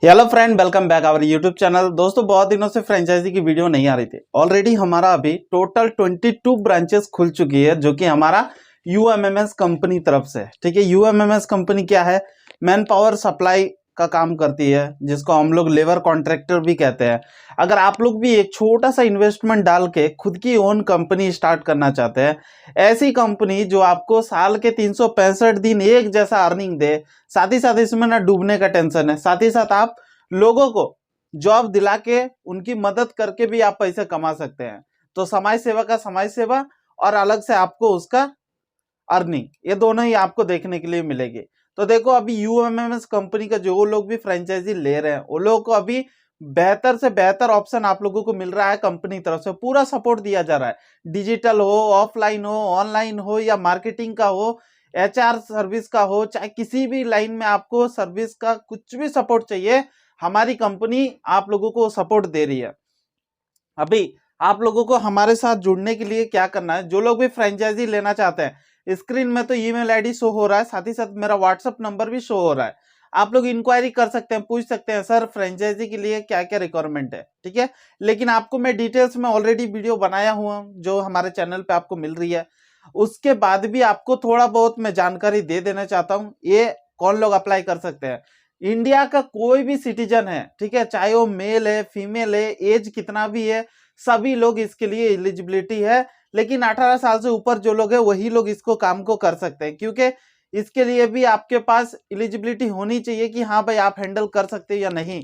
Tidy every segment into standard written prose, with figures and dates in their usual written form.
Hello friend, welcome back our YouTube channel. दोस्तों, बहुत दिनों से फ्रेंचाइजी की वीडियो नहीं आ रही थी। ऑलरेडी हमारा अभी टोटल 22 ब्रांचेस खुल चुकी है, जो कि हमारा यूएमएमएस कंपनी तरफ से। ठीक है, यूएमएमएस कंपनी क्या है? मैन पावर सप्लाई का काम करती है, जिसको हम लोग लेबर कॉन्ट्रैक्टर भी कहते हैं। अगर आप लोग भी एक छोटा सा इन्वेस्टमेंट डाल के खुद की ओन कंपनी स्टार्ट करना चाहते हैं, ऐसी कंपनी जो आपको साल के 365 दिन एक जैसा अर्निंग दे, साथ ही साथ इसमें ना डूबने का टेंशन है, साथ ही साथ आप लोगों को जॉब दिला के उनकी मदद करके भी आप पैसे कमा सकते हैं। तो समाज सेवा का समाज सेवा और अलग से आपको उसका अर्निंग, ये दोनों ही आपको देखने के लिए मिलेगी। तो देखो, अभी यूएमएमएस कंपनी का जो लोग भी फ्रेंचाइजी ले रहे हैं, वो लोगों को अभी बेहतर से बेहतर ऑप्शन आप लोगों को मिल रहा है। कंपनी तरफ से पूरा सपोर्ट दिया जा रहा है। डिजिटल हो, ऑफलाइन हो, ऑनलाइन हो, या मार्केटिंग का हो, एचआर सर्विस का हो, चाहे किसी भी लाइन में आपको सर्विस का कुछ भी सपोर्ट चाहिए, हमारी कंपनी आप लोगों को सपोर्ट दे रही है। अभी आप लोगों को हमारे साथ जुड़ने के लिए क्या करना है? जो लोग भी फ्रेंचाइजी लेना चाहते हैं, स्क्रीन में तो ईमेल आईडी शो हो रहा है, साथ ही साथ मेरा व्हाट्सएप नंबर भी शो हो रहा है। आप लोग इंक्वायरी कर सकते हैं, पूछ सकते हैं सर फ्रेंचाइजी के लिए क्या क्या रिक्वायरमेंट है। ठीक है, लेकिन आपको मैं डिटेल्स में ऑलरेडी वीडियो बनाया हुआ जो हमारे चैनल पे आपको मिल रही है। उसके बाद भी आपको थोड़ा बहुत मैं जानकारी दे देना चाहता हूँ। ये कौन लोग अप्लाई कर सकते हैं? इंडिया का कोई भी सिटीजन है, ठीक है, चाहे वो मेल है, फीमेल है, एज कितना भी है, सभी लोग इसके लिए एलिजिबिलिटी है। लेकिन 18 साल से ऊपर जो लोग हैं वही लोग इसको काम को कर सकते हैं, क्योंकि इसके लिए भी आपके पास एलिजिबिलिटी होनी चाहिए कि हाँ भाई आप हैंडल कर सकते हैं या नहीं।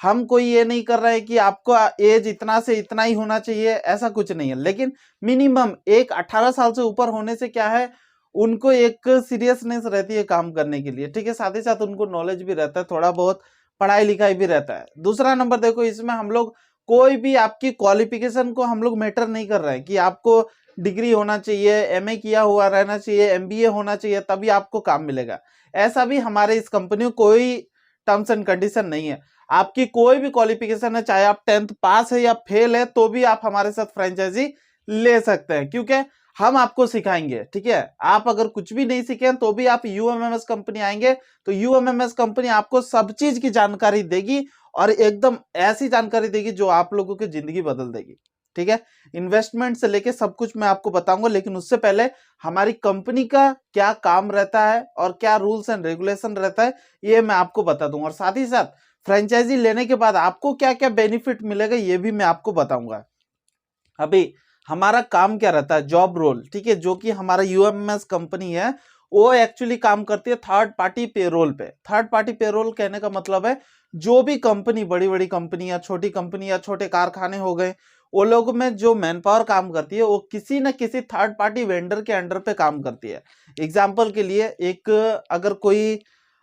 हम कोई ये नहीं कर रहे हैं कि आपको एज इतना से इतना ही होना चाहिए, ऐसा कुछ नहीं है। लेकिन मिनिमम एक 18 साल से ऊपर होने से क्या है, उनको एक सीरियसनेस रहती है काम करने के लिए। ठीक है, साथ ही साथ उनको नॉलेज भी रहता है, थोड़ा बहुत पढ़ाई लिखाई भी रहता है। दूसरा नंबर देखो, इसमें हम लोग कोई भी आपकी क्वालिफिकेशन को हम लोग मैटर नहीं कर रहे हैं कि आपको डिग्री होना चाहिए, एमए किया हुआ रहना चाहिए, एमबीए होना चाहिए, तभी आपको काम मिलेगा। ऐसा भी हमारे इस कंपनी में कोई टर्म्स एंड कंडीशन नहीं है। आपकी कोई भी क्वालिफिकेशन है, चाहे आप 10th पास है या फेल है, तो भी आप हमारे साथ फ्रेंचाइजी ले सकते हैं, क्योंकि हम आपको सिखाएंगे। ठीक है, आप अगर कुछ भी नहीं सीखे तो भी आप यूएमएमएस कंपनी आएंगे तो यूएमएमएस कंपनी आपको सब चीज की जानकारी देगी, और एकदम ऐसी जानकारी देगी जो आप लोगों की जिंदगी बदल देगी। ठीक है, इन्वेस्टमेंट से लेके सब कुछ मैं आपको बताऊंगा, लेकिन उससे पहले हमारी कंपनी का क्या काम रहता है और क्या रूल्स एंड रेगुलेशन रहता है, ये मैं आपको बता दूंगा। और साथ ही साथ फ्रेंचाइजी लेने के बाद आपको क्या क्या बेनिफिट मिलेगा, ये भी मैं आपको बताऊंगा। अभी हमारा काम क्या रहता है, जॉब रोल, ठीक है, जो कि हमारा यूएमएस कंपनी है, वो एक्चुअली काम करती है थर्ड पार्टी पेरोल पे। थर्ड पार्टी पेरोल कहने का मतलब है, जो भी कंपनी, बड़ी बड़ी कंपनी या छोटी कंपनी या छोटे कारखाने हो गए, वो लोग में जो मैन पावर काम करती है, वो किसी न किसी थर्ड पार्टी वेंडर के अंडर पे काम करती है। एग्जाम्पल के लिए, एक अगर कोई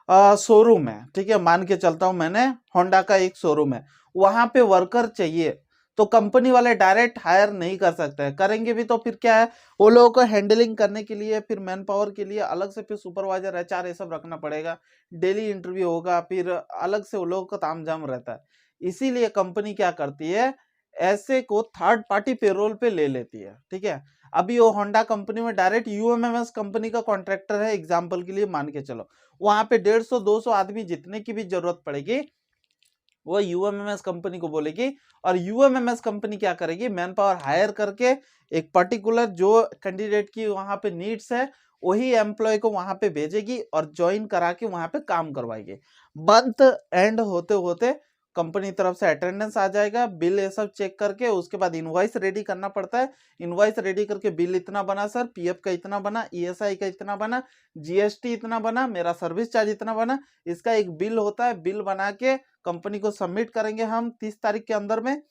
शोरूम है, ठीक है, मान के चलता हूं मैंने होंडा का एक शोरूम है, वहां पे वर्कर चाहिए, तो कंपनी वाले डायरेक्ट हायर नहीं कर सकते हैं। करेंगे भी तो फिर क्या है, वो लोगों को हैंडलिंग करने के लिए, फिर मैन पावर के लिए अलग से फिर सुपरवाइजर, एचआर, ये सब रखना पड़ेगा, डेली इंटरव्यू होगा, फिर अलग से वो लोगों का तामझाम रहता है। इसीलिए कंपनी क्या करती है, ऐसे को थर्ड पार्टी पेरोल पे ले लेती है। ठीक है, अभी वो होंडा कंपनी में डायरेक्ट यूएमएमएस कंपनी का कॉन्ट्रैक्टर है, एग्जाम्पल के लिए मान के चलो, वहां पे 150-200 आदमी जितने की भी जरूरत पड़ेगी, वो यूएमएमएस कंपनी को बोलेगी, और यूएमएमएस कंपनी क्या करेगी, मैन पावर हायर करके एक पर्टिकुलर जो कैंडिडेट की वहां पे नीड्स है, वही एम्प्लॉय को वहां पे भेजेगी और ज्वाइन करा के वहां पे काम करवाएगी। मंथ एंड होते होते कंपनी तरफ से अटेंडेंस आ जाएगा, बिल ये सब चेक करके उसके बाद इनवॉइस रेडी करना पड़ता है। इनवॉइस रेडी करके बिल इतना बना सर, पीएफ का इतना बना, ईएसआई का इतना बना, जीएसटी इतना बना, मेरा सर्विस चार्ज इतना बना, इसका एक बिल होता है। बिल बना के कंपनी को सबमिट करेंगे हम 30 तारीख के अंदर में।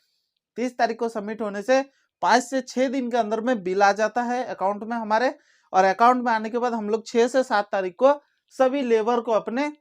30 तारीख को सबमिट होने से 5 से 6 दिन के अंदर में बिल आ जाता है अकाउंट में हमारे, और अकाउंट में आने के बाद हम लोग 6 से 7 तारीख को सभी लेबर को अपने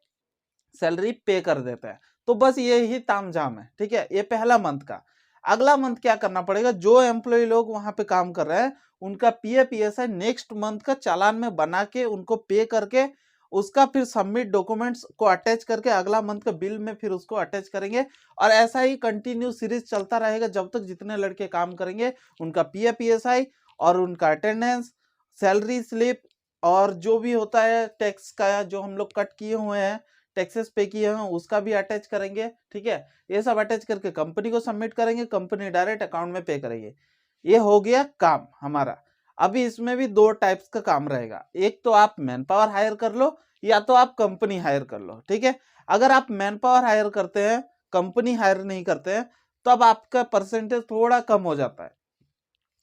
सैलरी पे कर देते हैं। तो बस ये ही तामझाम है। ठीक है, ये पहला मंथ का। अगला मंथ क्या करना पड़ेगा, जो एम्प्लॉय लोग वहां पे काम कर रहे हैं, उनका पीएफ पीएसआई नेक्स्ट मंथ का चालान में बना के उनको पे करके, उसका फिर सबमिट डॉक्यूमेंट्स को अटैच करके अगला मंथ का बिल में फिर उसको अटैच करेंगे। और ऐसा ही कंटिन्यू सीरीज चलता रहेगा जब तक जितने लड़के काम करेंगे उनका पीएफ पीएसआई और उनका अटेंडेंस, सैलरी स्लिप, और जो भी होता है टैक्स का जो हम लोग कट किए हुए हैं, टैक्सेस पे किए हैं उसका भी अटैच करेंगे, ठीक है। ये सब अटैच करके कंपनी को सबमिट करेंगे, कंपनी डायरेक्ट अकाउंट में पे करेगी। ये हो गया काम हमारा। अभी इसमें भी दो टाइप्स का काम रहेगा, एक तो आप मैन पावर हायर कर लो या तो आप कंपनी हायर कर लो, ठीक है। अगर आप मैन पावर हायर करते हैं, कंपनी हायर नहीं करते हैं, तब आपका परसेंटेज थोड़ा कम हो जाता है।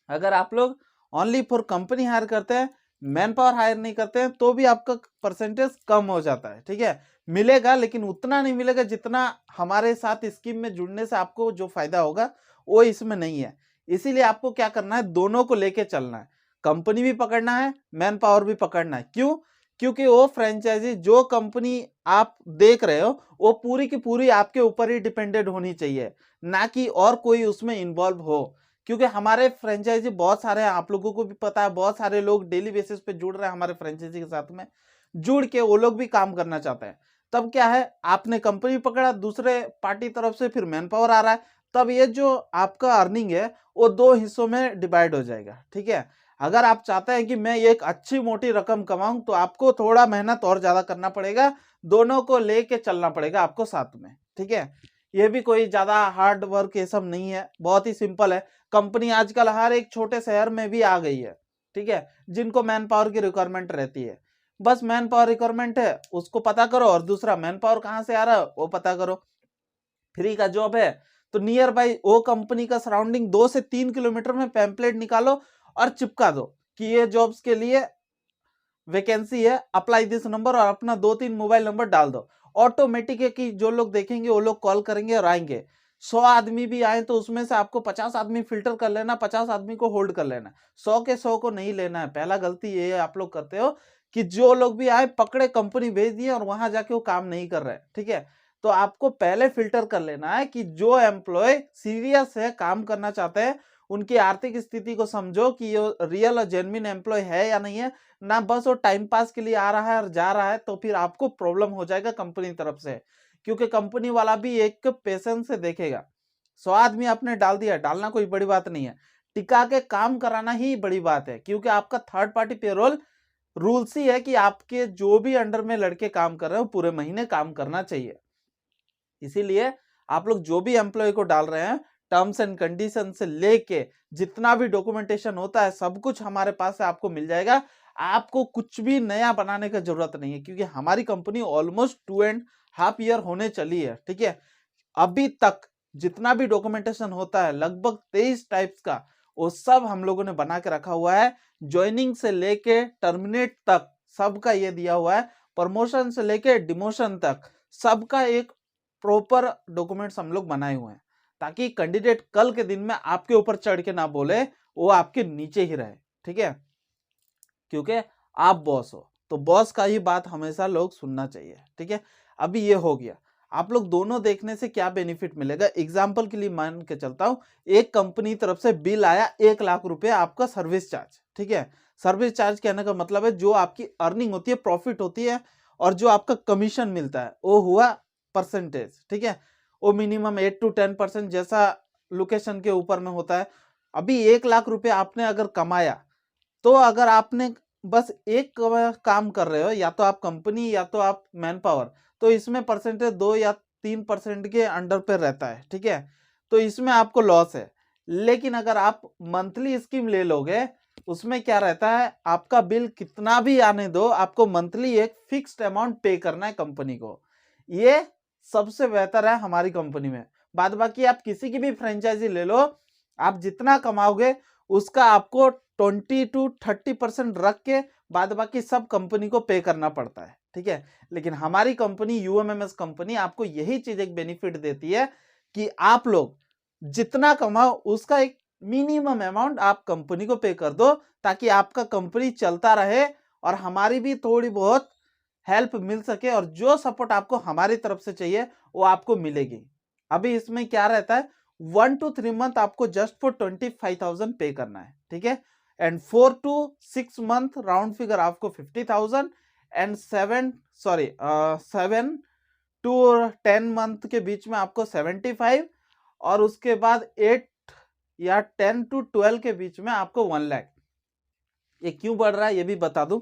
अगर आप लोग ओनली फॉर कंपनी हायर करते हैं, मैन पावर हायर नहीं करते हैं, तो भी आपका परसेंटेज कम हो जाता है, ठीक है। मिलेगा लेकिन उतना नहीं मिलेगा जितना हमारे साथ स्कीम में जुड़ने से आपको जो फायदा होगा वो इसमें नहीं है। इसीलिए आपको क्या करना है, दोनों को लेके चलना है, कंपनी भी पकड़ना है, मैन पावर भी पकड़ना है। क्यों? क्योंकि वो फ्रेंचाइजी जो कंपनी आप देख रहे हो वो पूरी की पूरी आपके ऊपर ही डिपेंडेंट होनी चाहिए, ना कि और कोई उसमें इन्वॉल्व हो। क्योंकि हमारे फ्रेंचाइजी बहुत सारे हैं, आप लोगों को भी पता है, बहुत सारे लोग डेली बेसिस पे जुड़ रहे हैं हमारे फ्रेंचाइजी के साथ में, जुड़ के वो लोग भी काम करना चाहते हैं। तब क्या है, आपने कंपनी पकड़ा, दूसरे पार्टी तरफ से फिर मैन पावर आ रहा है, तब ये जो आपका अर्निंग है वो दो हिस्सों में डिवाइड हो जाएगा, ठीक है। अगर आप चाहते हैं कि मैं एक अच्छी मोटी रकम कमाऊं तो आपको थोड़ा मेहनत और ज्यादा करना पड़ेगा, दोनों को लेके चलना पड़ेगा आपको साथ में, ठीक है। ये भी कोई ज्यादा हार्ड वर्क ये सब नहीं है, बहुत ही सिंपल है। कंपनी आजकल हर एक छोटे शहर में भी आ गई है, ठीक है, जिनको मैन पावर की रिक्वायरमेंट रहती है। बस मैन पावर रिक्वायरमेंट है उसको पता करो, और दूसरा मैन पावर कहाँ से आ रहा है वो पता करो। फ्री का जॉब है तो नियर बाई वो कंपनी का सराउंडिंग 2 से 3 किलोमीटर में पैम्पलेट निकालो और चिपका दो कि ये जॉब्स के लिए वैकेंसी है, अप्लाई दिस नंबर, और अपना 2-3 मोबाइल नंबर डाल दो। ऑटोमेटिक है कि जो लोग देखेंगे वो लोग कॉल करेंगे और आएंगे। 100 आदमी भी आए तो उसमें से आपको 50 आदमी फिल्टर कर लेना, 50 आदमी को होल्ड कर लेना, 100 के 100 को नहीं लेना है। पहला गलती ये आप लोग करते हो कि जो लोग भी आए पकड़े कंपनी भेज दिए और वहां जाके वो काम नहीं कर रहे, ठीक है। तो आपको पहले फिल्टर कर लेना है कि जो एम्प्लॉय सीरियस है, काम करना चाहते हैं, उनकी आर्थिक स्थिति को समझो कि ये रियल और जेन्युइन एम्प्लॉय है या नहीं है, ना बस वो टाइम पास के लिए आ रहा है और जा रहा है, तो फिर आपको प्रॉब्लम हो जाएगा कंपनी तरफ से। क्योंकि कंपनी वाला भी एक पेशेंस से देखेगा। 100 आदमी आपने डाल दिया, डालना कोई बड़ी बात नहीं है, टिका के काम कराना ही बड़ी बात है। क्योंकि आपका थर्ड पार्टी पेरोल रूल्स ही है कि आपके जो भी अंडर में लड़के काम कर रहे हो पूरे महीने काम करना चाहिए। इसीलिए आप लोग जो भी एम्प्लॉय को डाल रहे हैं, टर्म्स एंड कंडीशन से लेके जितना भी डॉक्यूमेंटेशन होता है सब कुछ हमारे पास से आपको मिल जाएगा। आपको कुछ भी नया बनाने की जरूरत नहीं है, क्योंकि हमारी कंपनी ऑलमोस्ट 2.5 ईयर होने चली है, ठीक है। अभी तक जितना भी डॉक्यूमेंटेशन होता है लगभग 23 टाइप्स का, वो सब हम लोगों ने बना के रखा हुआ है। ज्वाइनिंग से लेके टर्मिनेट तक सबका ये दिया हुआ है, प्रमोशन से लेके डिमोशन तक सबका एक प्रॉपर डॉक्यूमेंट्स हम लोग बनाए हुए हैं, ताकि कैंडिडेट कल के दिन में आपके ऊपर चढ़ के ना बोले, वो आपके नीचे ही रहे, ठीक है। क्योंकि आप बॉस हो तो बॉस का ही बात हमेशा लोग सुनना चाहिए, ठीक है। अभी ये हो गया, आप लोग दोनों देखने से क्या बेनिफिट मिलेगा, एग्जाम्पल के लिए मान के चलता हूं, एक कंपनी तरफ से बिल आया 1 लाख रुपए आपका सर्विस चार्ज, ठीक है। सर्विस चार्ज कहने का मतलब है जो आपकी अर्निंग होती है, प्रॉफिट होती है, और जो आपका कमीशन मिलता है वो हुआ परसेंटेज, ठीक है। वो मिनिमम 8 to 10% जैसा लोकेशन के ऊपर में होता है। अभी 1 लाख रुपए आपने अगर कमाया, तो अगर आपने बस एक काम कर रहे हो, या तो आप कंपनी या तो आप मैन पावर, तो इसमें परसेंटेज 2 या 3% के अंडर पे रहता है, ठीक है। तो इसमें आपको लॉस है। लेकिन अगर आप मंथली स्कीम ले लोगे, उसमें क्या रहता है, आपका बिल कितना भी आने दो, आपको मंथली एक फिक्स्ड अमाउंट पे करना है कंपनी को। ये सबसे बेहतर है हमारी कंपनी में। बाद बाकी आप किसी की भी फ्रेंचाइजी ले लो, आप जितना कमाओगे उसका आपको 20 to 30% रख के बाद बाकी सब कंपनी को पे करना पड़ता है, ठीक है। लेकिन हमारी कंपनी यूएमएमएस कंपनी आपको यही चीज एक बेनिफिट देती है कि आप लोग जितना कमाओ उसका एक मिनिमम अमाउंट आप कंपनी को पे कर दो, ताकि आपका कंपनी चलता रहे और हमारी भी थोड़ी बहुत हेल्प मिल सके, और जो सपोर्ट आपको हमारी तरफ से चाहिए वो आपको मिलेगी। अभी इसमें क्या रहता है, 1 to 3 मंथ आपको जस्ट फॉर 25,000 पे करना है, ठीक है। And 4 to 6 month round figure आपको 50,000, एंड 7 to 10 मंथ के बीच में आपको 75, और उसके बाद 8 या 10 to 12 के बीच में आपको 1 लाख। ये क्यों बढ़ रहा है ये भी बता दूं,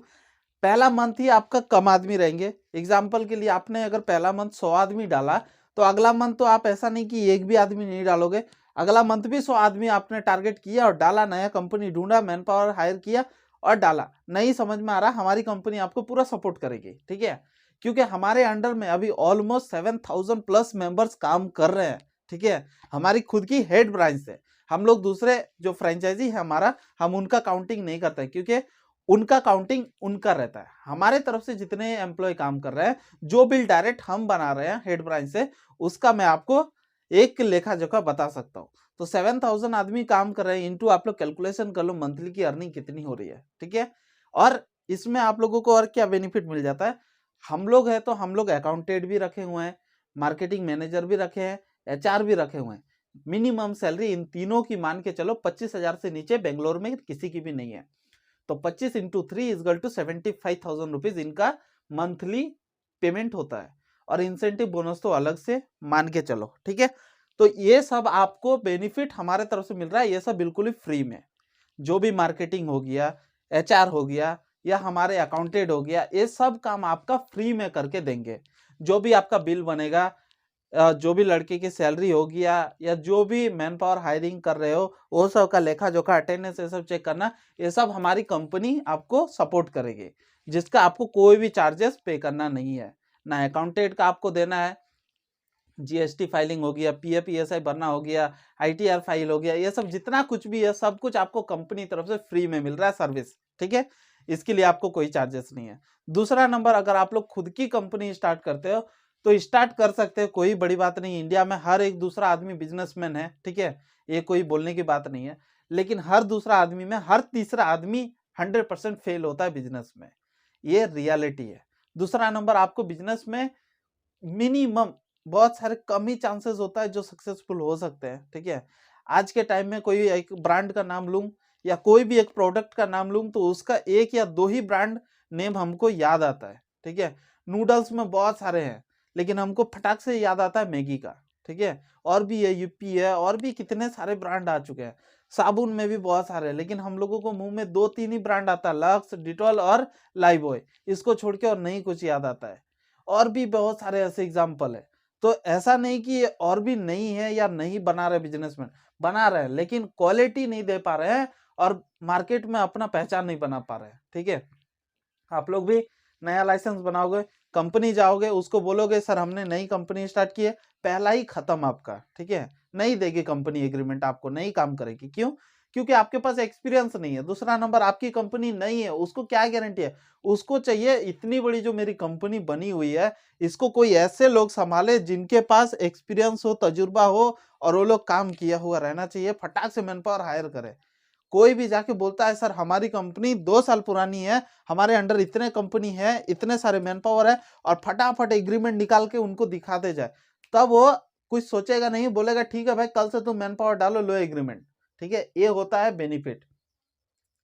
पहला मंथ ही आपका कम आदमी रहेंगे। एग्जाम्पल के लिए आपने अगर पहला मंथ 100 आदमी डाला तो अगला मंथ तो आप ऐसा नहीं कि एक भी आदमी नहीं डालोगे, अगला मंथ भी 100 आदमी आपने टारगेट किया और डाला, नया कंपनी ढूंढा, मैन पावर हायर किया और डाला। नहीं समझ में आ रहा, हमारी कंपनी आपको पूरा सपोर्ट करेगी, ठीक है, क्योंकि हमारे अंडर में अभी ऑलमोस्ट 7000 प्लस मेंबर्स काम कर रहे हैं, ठीक है। हमारी खुद की हेड ब्रांच है, हम लोग दूसरे जो फ्रेंचाइजी है हमारा, हम उनका काउंटिंग नहीं करते क्योंकि उनका काउंटिंग उनका रहता है। हमारे तरफ से जितने एम्प्लॉय काम कर रहे हैं, जो बिल डायरेक्ट हम बना रहे हैं हेड ब्रांच से, उसका मैं आपको एक लेखा जोखा बता सकता हूँ। तो 7000 आदमी काम कर रहे हैं, इनटू आप लोग कैलकुलेशन कर लो मंथली की अर्निंग कितनी हो रही है, ठीक है। और इसमें आप लोगों को और क्या बेनिफिट मिल जाता है, हम लोग है तो हम लोग अकाउंटेंट भी रखे हुए हैं, मार्केटिंग मैनेजर भी रखे हैं, HR भी रखे हुए हैं। मिनिमम सैलरी इन तीनों की मान के चलो 25,000 से नीचे बेंगलोर में किसी की भी नहीं है। तो 25 इंटू 3 इजगल टू 75,000 रुपीज इनका मंथली पेमेंट होता है। और इंसेंटिव बोनस तो अलग से मान के चलो, ठीक है। तो ये सब आपको बेनिफिट हमारे तरफ से मिल रहा है, ये सब बिल्कुल ही फ्री में। जो भी मार्केटिंग हो गया, HR हो गया या हमारे अकाउंटेंट हो गया, ये सब काम आपका फ्री में करके देंगे। जो भी आपका बिल बनेगा, जो भी लड़के की सैलरी होगी या जो भी मैन पावर हायरिंग कर रहे हो, वो सब का लेखा जोखा, अटेंडेंस, ये सब चेक करना, ये सब हमारी कंपनी आपको सपोर्ट करेगी, जिसका आपको कोई भी चार्जेस पे करना नहीं है। ना अकाउंटेंट का आपको देना है, GST फाइलिंग हो गया, PF ESI भरना हो गया, ITR फाइल हो गया, ये सब जितना कुछ भी है सब कुछ आपको कंपनी तरफ से फ्री में मिल रहा है सर्विस, ठीक है। इसके लिए आपको कोई चार्जेस नहीं है। दूसरा नंबर, अगर आप लोग खुद की कंपनी स्टार्ट करते हो तो स्टार्ट कर सकते हो, कोई बड़ी बात नहीं। इंडिया में हर एक दूसरा आदमी बिजनेसमैन है, ठीक है, ये कोई बोलने की बात नहीं है। लेकिन हर दूसरा आदमी में हर तीसरा आदमी 100% फेल होता है बिजनेस में, ये रियलिटी है। दूसरा नंबर, आपको बिजनेस में मिनिमम बहुत सारे कम ही चांसेस होता है जो सक्सेसफुल हो सकते हैं, ठीक है। आज के टाइम में कोई एक ब्रांड का नाम लूं या कोई भी एक प्रोडक्ट का नाम लूं तो उसका एक या दो ही ब्रांड नेम हमको याद आता है, ठीक है। नूडल्स में बहुत सारे हैं लेकिन हमको फटाक से याद आता है मैगी का, ठीक है। और भी है, यूपी है, और भी कितने सारे ब्रांड आ चुके हैं। साबुन में भी बहुत सारे हैं लेकिन हम लोगों को मुंह में 2-3 ही ब्रांड आता है, लक्स, डिटॉल और लाइफबॉय, इसको छोड़ के और नहीं कुछ याद आता है। और भी बहुत सारे ऐसे एग्जाम्पल है। तो ऐसा नहीं कि और भी नहीं है या नहीं बना रहे बिजनेसमैन, बना रहे हैं लेकिन क्वालिटी नहीं दे पा रहे हैं और मार्केट में अपना पहचान नहीं बना पा रहे हैं, ठीक है। आप लोग भी नया लाइसेंस बनाओगे, कंपनी जाओगे, उसको बोलोगे सर हमने नई कंपनी स्टार्ट की है, पहला ही खत्म आपका, ठीक है। नहीं देगी कंपनी एग्रीमेंट, आपको नहीं काम करेगी। क्यों? क्योंकि आपके पास एक्सपीरियंस नहीं है। दूसरा नंबर, आपकी कंपनी नहीं है, उसको क्या गारंटी है? उसको चाहिए इतनी बड़ी जो मेरी कंपनी बनी हुई है, इसको कोई ऐसे लोग संभाले जिनके पास एक्सपीरियंस हो, तजुर्बा हो और वो लोग काम किया हुआ रहना चाहिए, फटाक से मैन पावर हायर करे। कोई भी जाके बोलता है सर हमारी कंपनी 2 साल पुरानी है, हमारे अंडर इतने कंपनी है, इतने सारे मैन पावर है, और फटाफट एग्रीमेंट निकाल के उनको दिखाते जाए, तब वो कुछ सोचेगा नहीं, बोलेगा ठीक है भाई कल से तुम मैन पावर डालो, लो एग्रीमेंट, ठीक है। ये होता है बेनिफिट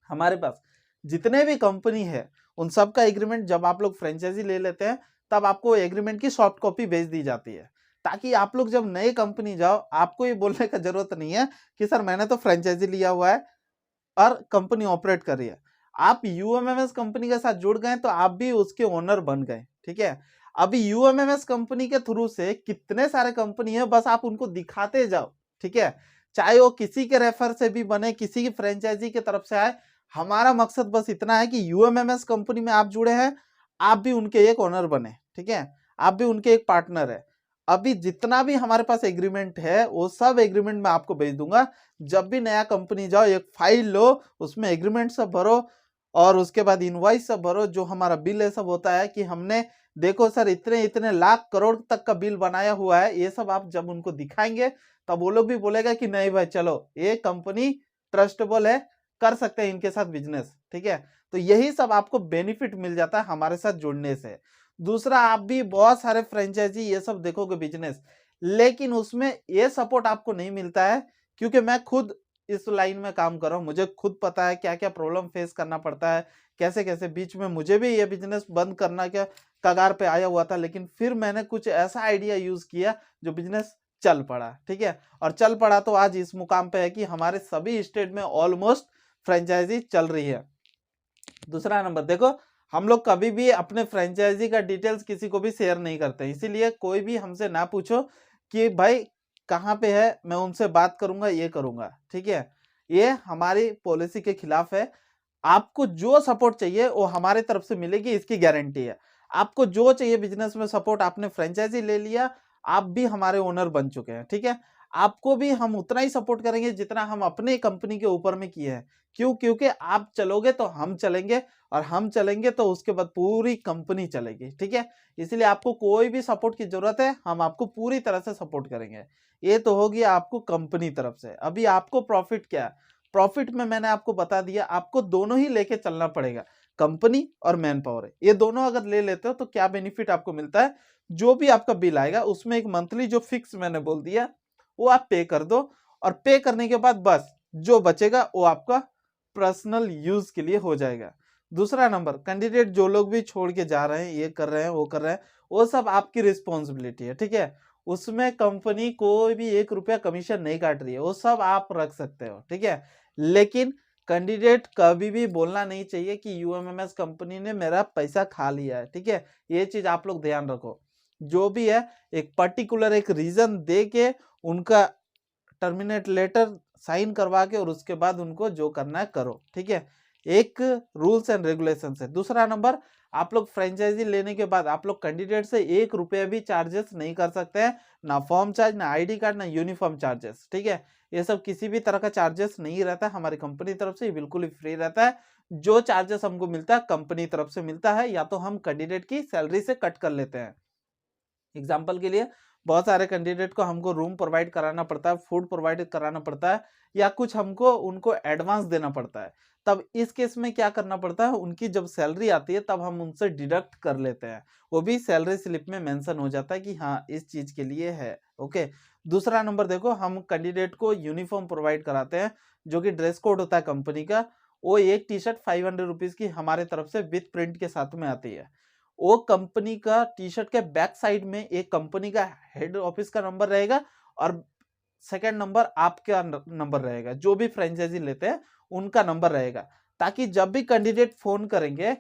हमारे पास। जितने भी कंपनी है उन सब का एग्रीमेंट जब आप लोग फ्रेंचाइजी ले लेते हैं तब आपको एग्रीमेंट की सॉफ्ट कॉपी भेज दी जाती है, ताकि आप लोग जब नई कंपनी जाओ आपको ये बोलने का जरूरत नहीं है कि सर मैंने तो फ्रेंचाइजी लिया हुआ है और कंपनी ऑपरेट कर रही है। आप यूएमएमएस कंपनी के साथ जुड़ गए तो आप भी उसके ओनर बन गए, ठीक है। अभी यूएमएमएस कंपनी के थ्रू से कितने सारे कंपनी है, बस आप उनको दिखाते जाओ, ठीक है। चाहे वो किसी के रेफर से भी बने, किसी की फ्रेंचाइजी की तरफ से आए, हमारा मकसद बस इतना है कि यूएमएमएस कंपनी में आप जुड़े हैं, आप भी उनके एक ओनर बने, ठीक है, आप भी उनके एक पार्टनर है। अभी जितना भी हमारे पास एग्रीमेंट है वो सब एग्रीमेंट मैं आपको भेज दूंगा। जब भी नया कंपनी जाओ एक फाइल लो, उसमें एग्रीमेंट सब भरो और उसके बाद इनवॉइस सब भरो, जो हमारा बिल है सब होता है कि हमने देखो सर इतने इतने लाख करोड़ तक का बिल बनाया हुआ है, ये सब आप जब उनको दिखाएंगे तब वो लोग भी बोलेगा कि नहीं भाई चलो ये कंपनी ट्रस्टेबल है, कर सकते हैं इनके साथ बिजनेस, ठीक है। तो यही सब आपको बेनिफिट मिल जाता है हमारे साथ जुड़ने से। दूसरा, आप भी बहुत सारे फ्रेंचाइजी ये सब देखोगे बिजनेस, लेकिन उसमें ये सपोर्ट आपको नहीं मिलता है, क्योंकि मैं खुद इस लाइन में काम कर रहा हूँ, मुझे खुद पता है क्या क्या प्रॉब्लम फेस करना पड़ता है, कैसे कैसे बीच में मुझे भी ये बिजनेस बंद करना क्या कगार पे आया हुआ था, लेकिन फिर मैंने कुछ ऐसा आइडिया यूज किया जो बिजनेस चल पड़ा, ठीक है। और चल पड़ा तो आज इस मुकाम पे है कि हमारे सभी स्टेट में ऑलमोस्ट फ्रेंचाइजी चल रही है। दूसरा नंबर देखो, हम लोग कभी भी अपने फ्रेंचाइजी का डिटेल्स किसी को भी शेयर नहीं करते, इसीलिए कोई भी हमसे ना पूछो कि भाई कहाँ पे है, मैं उनसे बात करूंगा, ये करूंगा, ठीक है। ये हमारी पॉलिसी के खिलाफ है। आपको जो सपोर्ट चाहिए वो हमारे तरफ से मिलेगी, इसकी गारंटी है। आपको जो चाहिए बिजनेस में सपोर्ट, आपने फ्रेंचाइजी ले लिया, आप भी हमारे ओनर बन चुके हैं, ठीक है। आपको भी हम उतना ही सपोर्ट करेंगे जितना हम अपने कंपनी के ऊपर में किए हैं। क्यों? क्योंकि आप चलोगे तो हम चलेंगे, और हम चलेंगे तो उसके बाद पूरी कंपनी चलेगी, ठीक है। इसलिए आपको कोई भी सपोर्ट की जरूरत है, हम आपको पूरी तरह से सपोर्ट करेंगे। ये तो होगी आपको कंपनी तरफ से। अभी आपको प्रॉफिट क्या है? प्रॉफिट में मैंने आपको बता दिया, आपको दोनों ही लेके चलना पड़ेगा, कंपनी और मैन पावर। ये दोनों अगर ले लेते हो तो क्या बेनिफिट आपको मिलता है? जो भी आपका बिल आएगा उसमें एक मंथली जो फिक्स मैंने बोल दिया वो आप पे कर दो, और पे करने के बाद बस जो बचेगा वो आपका पर्सनल यूज के लिए हो जाएगा। दूसरा नंबर, कैंडिडेट जो लोग भी छोड़ के जा रहे हैं, ये कर रहे हैं, वो कर रहे हैं, वो सब आपकी रिस्पॉन्सिबिलिटी है, ठीक है। उसमें कंपनी कोई भी 1 रुपया कमीशन नहीं काट रही है, वो सब आप रख सकते हो, ठीक है। लेकिन कैंडिडेट कभी भी बोलना नहीं चाहिए कि यूएमएमएस कंपनी ने मेरा पैसा खा लिया है, ठीक है। ये चीज आप लोग ध्यान रखो। जो भी है एक पर्टिकुलर एक रीजन दे के उनका टर्मिनेट लेटर साइन करवा के, और उसके बाद उनको जो करना है करो, ठीक है। एक रूल्स एंड रेगुलेशन है। दूसरा नंबर, आप लोग फ्रेंचाइजी लेने के बाद आप लोग कैंडिडेट से 1 रुपया भी चार्जेस नहीं कर सकते हैं, ना फॉर्म चार्ज, ना आईडी कार्ड, ना यूनिफॉर्म चार्जेस, ठीक है। ये सब किसी भी तरह का चार्जेस नहीं रहता हमारी कंपनी तरफ से, बिल्कुल ही फ्री रहता है। जो चार्जेस हमको मिलता है कंपनी तरफ से मिलता है, या तो हम कैंडिडेट की सैलरी से कट कर लेते हैं। एग्जाम्पल के लिए, बहुत सारे कैंडिडेट को हमको रूम प्रोवाइड कराना पड़ता है, फूड प्रोवाइड कराना पड़ता है, या कुछ हमको उनको एडवांस देना पड़ता है। तब इस केस में क्या करना पड़ता है, उनकी जब सैलरी आती है तब हम उनसे डिडक्ट कर लेते हैं। वो भी सैलरी स्लिप में मेंशन हो जाता है कि हाँ इस चीज के लिए है, ओके। दूसरा नंबर देखो, हम कैंडिडेट को यूनिफॉर्म प्रोवाइड कराते हैं, जो कि ड्रेस कोड होता है कंपनी का। वो एक टी शर्ट 500 रुपीज की हमारे तरफ से विद प्रिंट के साथ में आती है। वो कंपनी का टी शर्ट के बैक साइड में एक कंपनी का हेड ऑफिस का नंबर रहेगा, और सेकंड नंबर आपका नंबर रहेगा, जो भी फ्रेंचाइजी लेते हैं उनका नंबर रहेगा। ताकि जब भी कैंडिडेट फोन करेंगे,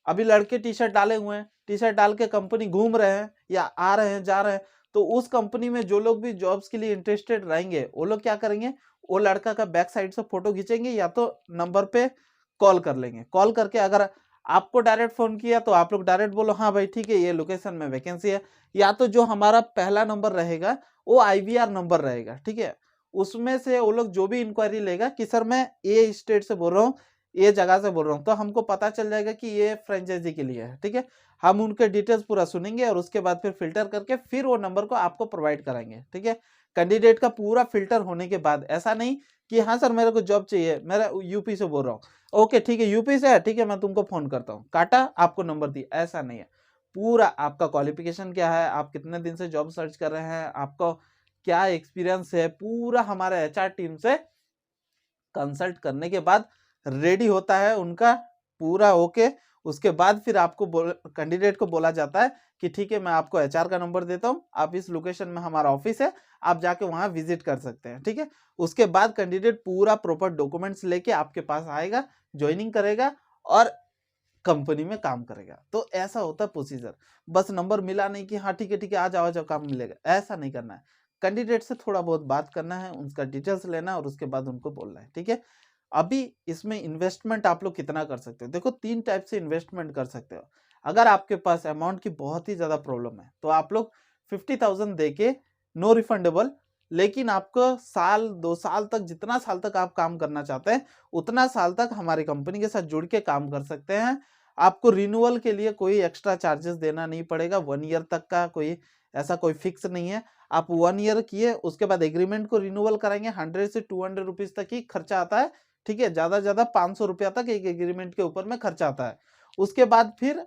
अभी लड़के टी शर्ट डाले हुए हैं, टी शर्ट डाल के कंपनी घूम रहे हैं या आ रहे हैं, जा रहे हैं, तो उस कंपनी में जो लोग भी जॉब्स के लिए इंटरेस्टेड रहेंगे वो लोग क्या करेंगे, वो लड़का का बैक साइड से फोटो खींचेंगे, या तो नंबर पे कॉल कर लेंगे। कॉल करके अगर आपको डायरेक्ट फोन किया तो आप लोग डायरेक्ट बोलो हाँ भाई ठीक है ये लोकेशन में वैकेंसी है, या तो जो हमारा पहला नंबर रहेगा वो आईवीआर नंबर रहेगा, ठीक है। उसमें से वो लोग जो भी इंक्वायरी लेगा कि सर मैं ये स्टेट से बोल रहा हूँ, ये जगह से बोल रहा हूँ, तो हमको पता चल जाएगा कि ये फ्रेंचाइजी के लिए है, ठीक है। हम उनके डिटेल्स पूरा सुनेंगे, और उसके बाद फिर फिल्टर करके फिर वो नंबर को आपको प्रोवाइड कराएंगे, ठीक है। कैंडिडेट का पूरा फिल्टर होने के बाद, ऐसा नहीं कि हाँ सर मेरे को जॉब चाहिए, मेरा यूपी से बोल रहा हूँ, ओके ठीक है यूपी से है, ठीक है मैं तुमको फोन करता हूँ, काटा, आपको नंबर दिया, ऐसा नहीं है। पूरा आपका क्वालिफिकेशन क्या है, आप कितने दिन से जॉब सर्च कर रहे हैं, आपको क्या एक्सपीरियंस है, पूरा हमारे एचआर टीम से कंसल्ट करने के बाद रेडी होता है उनका पूरा ओके। उसके बाद फिर आपको कैंडिडेट को बोला जाता है कि ठीक है मैं आपको एचआर का नंबर देता हूँ, आप इस लोकेशन में हमारा ऑफिस है, आप जाके वहां विजिट कर सकते हैं, ठीक है। उसके बाद कैंडिडेट पूरा प्रॉपर डॉक्यूमेंट्स लेके आपके पास आएगा, ज्वाइनिंग करेगा और कंपनी में काम करेगा। तो ऐसा होता है प्रोसीजर। बस नंबर मिला नहीं कि हाँ ठीक है आ जाओ काम मिलेगा, ऐसा नहीं करना है। कैंडिडेट से थोड़ा बहुत बात करना है, उनका डिटेल्स लेना है, और उसके बाद उनको बोलना है, ठीक है। अभी इसमें इन्वेस्टमेंट आप लोग कितना कर सकते हो, देखो 3 टाइप से इन्वेस्टमेंट कर सकते हो। अगर आपके पास अमाउंट की बहुत ही ज्यादा प्रॉब्लम है तो आप लोग 50,000 दे के नो रिफंडेबल, लेकिन आपको साल 2 साल तक, जितना साल तक आप काम करना चाहते हैं उतना साल तक हमारी कंपनी के साथ जुड़ के काम कर सकते हैं। आपको रिन्यूअल के लिए कोई एक्स्ट्रा चार्जेस देना नहीं पड़ेगा, 1 ईयर तक का कोई ऐसा कोई फिक्स नहीं है। आप 1 ईयर किए, उसके बाद एग्रीमेंट को रिन्यूअल कराएंगे, 100 से 200 रुपीज तक ही खर्चा आता है, ठीक है। ज्यादा ज्यादा 500 रुपया तक एक एग्रीमेंट के ऊपर में खर्चा आता है। उसके बाद फिर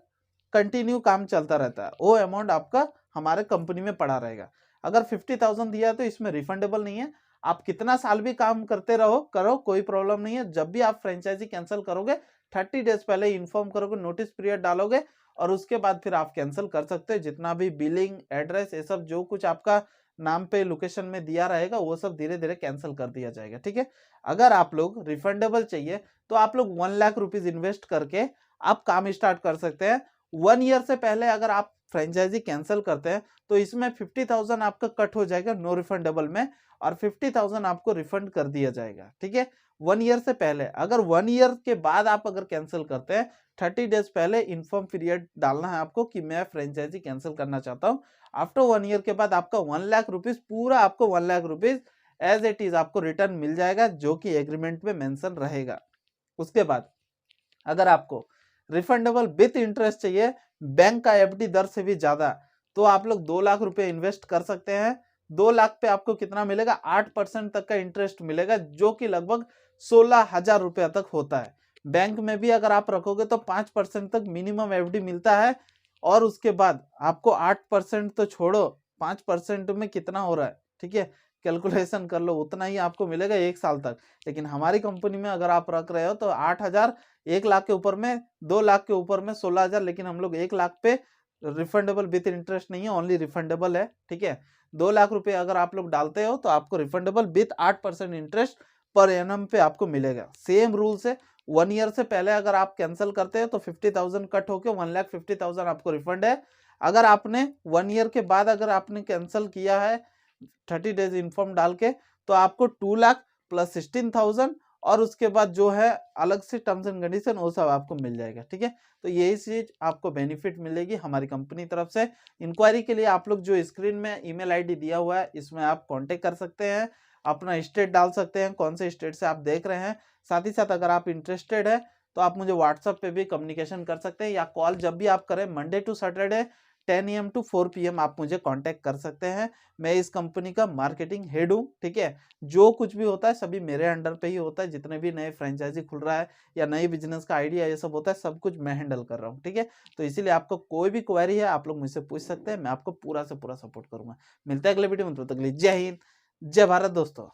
कंटिन्यू काम चलता रहता है, वो अमाउंट आपका हमारे कंपनी में पड़ा रहेगा। अगर 50,000 दिया तो इसमें रिफंडेबल नहीं है, आप कितना साल भी काम करते रहो करो, कोई प्रॉब्लम नहीं है। जब भी आप फ्रेंचाइजी कैंसिल करोगे 30 डेज पहले इन्फॉर्म करोगे, नोटिस पीरियड डालोगे, और उसके बाद फिर आप कैंसिल कर सकते हो। जितना भी बिलिंग, एड्रेस, ये सब जो कुछ आपका नाम पे लोकेशन में दिया रहेगा वो सब धीरे धीरे कैंसिल कर दिया जाएगा, ठीक है। अगर आप लोग रिफंडेबल चाहिए तो आप लोग 1 लाख रुपीज इन्वेस्ट करके आप काम स्टार्ट कर सकते हैं। 1 ईयर से पहले अगर आप फ्रेंचाइजी कैंसिल करते हैं तो इसमें 50,000 आपका कट हो जाएगा नो रिफंडेबल में, और 50,000 आपको रिफंड कर दिया जाएगा, ठीक है। 1 ईयर से पहले। अगर 1 ईयर के बाद आप अगर कैंसिल करते हैं, 30 डेज पहले इन्फॉर्म पीरियड डालना है आपको कि मैं फ्रेंचाइजी कैंसिल करना चाहता हूँ। आफ्टर 1 ईयर के बाद आपका 1 लाख रुपीज, पूरा आपको 1 lakh rupees as it is आपको रिटर्न मिल जाएगा, जो कि एग्रीमेंट में मेंशन रहेगा। उसके बाद अगर आपको रिफंडेबल विथ इंटरेस्ट चाहिए, बैंक का एफडी दर से भी ज्यादा, तो आप लोग 2 लाख रुपए इन्वेस्ट कर सकते हैं। 2 लाख पे आपको कितना मिलेगा? 8% तक का इंटरेस्ट मिलेगा, जो कि लगभग 16,000 रुपया तक होता है। बैंक में भी अगर आप रखोगे तो 5% तक मिनिमम एफडी मिलता है, और उसके बाद आपको 8% तो छोड़ो, 5% में कितना हो रहा है, ठीक है, कैलकुलेशन कर लो, उतना ही आपको मिलेगा 1 साल तक। लेकिन हमारी कंपनी में अगर आप रख रहे हो तो 8,000, 1 लाख के ऊपर में, 2 लाख के ऊपर में 16,000, लेकिन हम लोग 1 लाख पे रिफंडेबल विथ इंटरेस्ट नहीं है, ओनली रिफंडेबल है, ठीक है। 2 लाख रुपए अगर आप लोग डालते हो तो आपको refundable with 8% interest per annum पे आपको मिलेगा। सेम रूल से 1 ईयर से पहले अगर आप कैंसिल करते हो तो 50,000 कट होके 1,50,000 आपको रिफंड है। अगर आपने 1 ईयर के बाद अगर आपने कैंसिल किया है 30 डेज इन्फॉर्म डाल के, तो आपको 2 लाख प्लस 16,000, और उसके बाद जो है अलग से टर्म्स एंड कंडीशन वो सब आपको मिल जाएगा, ठीक है। तो यही चीज आपको बेनिफिट मिलेगी हमारी कंपनी तरफ से। इंक्वायरी के लिए आप लोग जो स्क्रीन में ईमेल आईडी दिया हुआ है, इसमें आप कांटेक्ट कर सकते हैं, अपना स्टेट डाल सकते हैं, कौन से स्टेट से आप देख रहे हैं। साथ ही साथ अगर आप इंटरेस्टेड है तो आप मुझे व्हाट्सएप पे भी कम्युनिकेशन कर सकते हैं, या कॉल जब भी आप करें Monday to Saturday 10 AM to 4 PM आप मुझे कांटेक्ट कर सकते हैं। मैं इस कंपनी का मार्केटिंग हेड हूँ, ठीक है। जो कुछ भी होता है सभी मेरे अंडर पे ही होता है, जितने भी नए फ्रेंचाइजी खुल रहा है या नई बिजनेस का आइडिया ये सब होता है, सब कुछ मैं हैंडल कर रहा हूँ, ठीक है। तो इसीलिए आपको कोई भी क्वेरी है आप लोग मुझसे पूछ सकते हैं, मैं आपको पूरा से पूरा सपोर्ट करूंगा। मिलता है अगले वीडियो में, तब तक के लिए जय हिंद, जय भारत दोस्तों।